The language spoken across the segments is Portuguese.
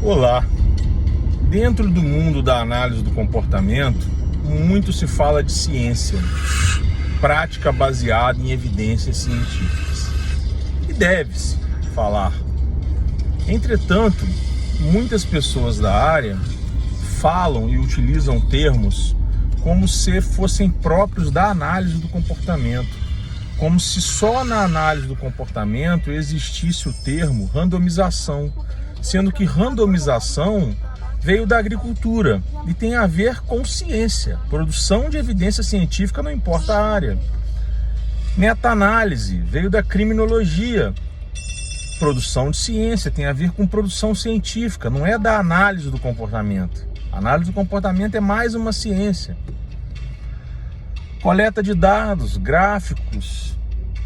Olá! Dentro do mundo da análise do comportamento, muito se fala de ciência, prática baseada em evidências científicas. E deve-se falar. Entretanto, muitas pessoas da área falam e utilizam termos como se fossem próprios da análise do comportamento, como se só na análise do comportamento existisse o termo randomização, sendo que randomização veio da agricultura e tem a ver com ciência, produção de evidência científica, não importa a área. Meta-análise veio da criminologia, produção de ciência, tem a ver com produção científica, não é da análise do comportamento. A análise do comportamento é mais uma ciência. Coleta de dados, gráficos,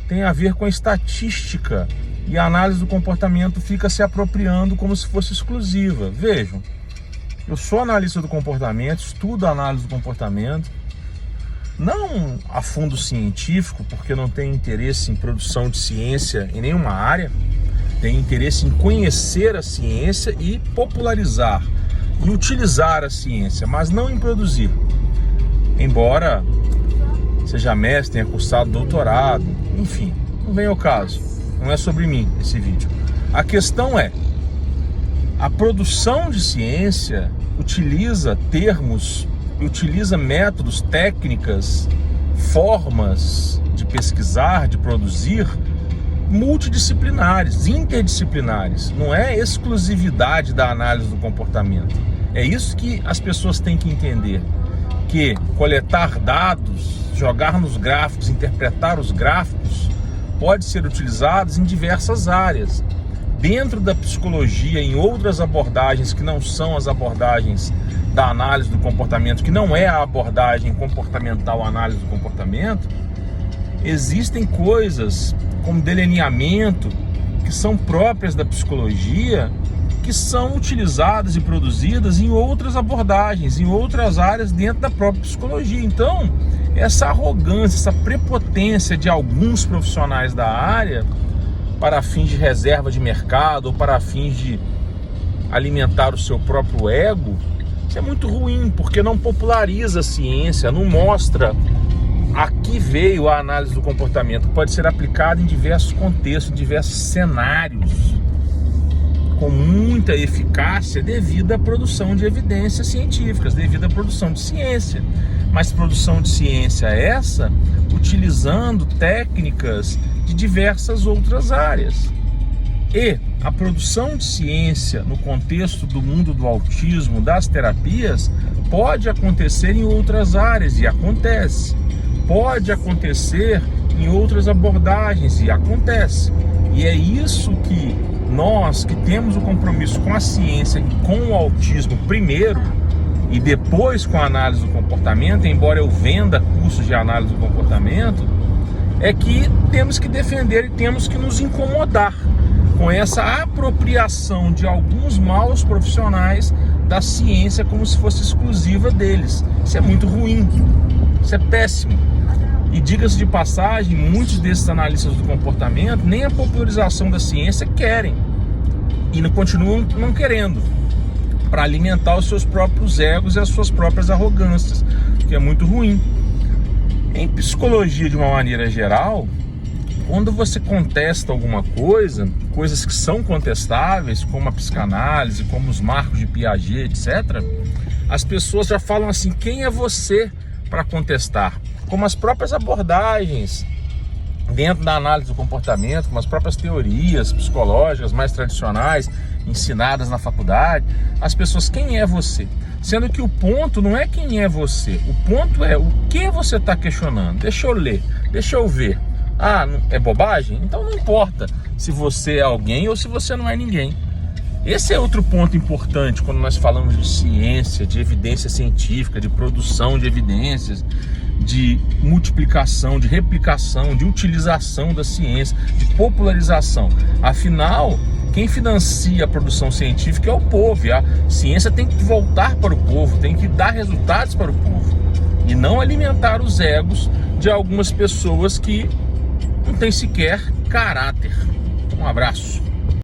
tem a ver com a estatística, e a análise do comportamento fica se apropriando como se fosse exclusiva. Vejam, eu sou analista do comportamento, estudo a análise do comportamento, não a fundo científico, porque não tenho interesse em produção de ciência em nenhuma área, tenho interesse em conhecer a ciência e popularizar, e utilizar a ciência, mas não em produzir. Embora seja mestre, tenha cursado doutorado, enfim, não vem ao caso. Não é sobre mim esse vídeo. A questão é, a produção de ciência utiliza termos, utiliza métodos, técnicas, formas de pesquisar, de produzir, multidisciplinares, interdisciplinares. Não é exclusividade da análise do comportamento. É isso que as pessoas têm que entender, que coletar dados, jogar nos gráficos, interpretar os gráficos, pode ser utilizados em diversas áreas. Dentro da psicologia, em outras abordagens que não são as abordagens da análise do comportamento, que não é a abordagem comportamental, análise do comportamento, existem coisas como delineamento que são próprias da psicologia, que são utilizadas e produzidas em outras abordagens, em outras áreas dentro da própria psicologia. Então, essa arrogância, essa prepotência de alguns profissionais da área para fins de reserva de mercado ou para fins de alimentar o seu próprio ego, isso é muito ruim, porque não populariza a ciência, não mostra a que veio a análise do comportamento. Pode ser aplicada em diversos contextos, em diversos cenários, com muita eficácia devido à produção de evidências científicas, devido à produção de ciência. Mas produção de ciência essa utilizando técnicas de diversas outras áreas. E a produção de ciência no contexto do mundo do autismo, das terapias, pode acontecer em outras áreas, e acontece. Pode acontecer em outras abordagens, e acontece. E é isso que nós, que temos o compromisso com a ciência e com o autismo primeiro, e depois com a análise do comportamento, embora eu venda cursos de análise do comportamento, é que temos que defender e temos que nos incomodar com essa apropriação de alguns maus profissionais da ciência como se fosse exclusiva deles. Isso é muito ruim, isso é péssimo. E diga-se de passagem, muitos desses analistas do comportamento nem a popularização da ciência querem e continuam não querendo, para alimentar os seus próprios egos e as suas próprias arrogâncias, que é muito ruim. Em psicologia, de uma maneira geral, quando você contesta alguma coisa, coisas que são contestáveis, como a psicanálise, como os marcos de Piaget, etc., as pessoas já falam assim: quem é você para contestar? Como as próprias abordagens dentro da análise do comportamento, como as próprias teorias psicológicas mais tradicionais, ensinadas na faculdade, as pessoas: quem é você? Sendo que o ponto não é quem é você, o ponto é o que você está questionando. Deixa eu ler, deixa eu ver. Ah, é bobagem? Então não importa se você é alguém ou se você não é ninguém. Esse é outro ponto importante quando nós falamos de ciência, de evidência científica, de produção de evidências, de multiplicação, de replicação, de utilização da ciência, de popularização. Afinal, quem financia a produção científica é o povo, e a ciência tem que voltar para o povo, tem que dar resultados para o povo, e não alimentar os egos de algumas pessoas que não têm sequer caráter. Um abraço.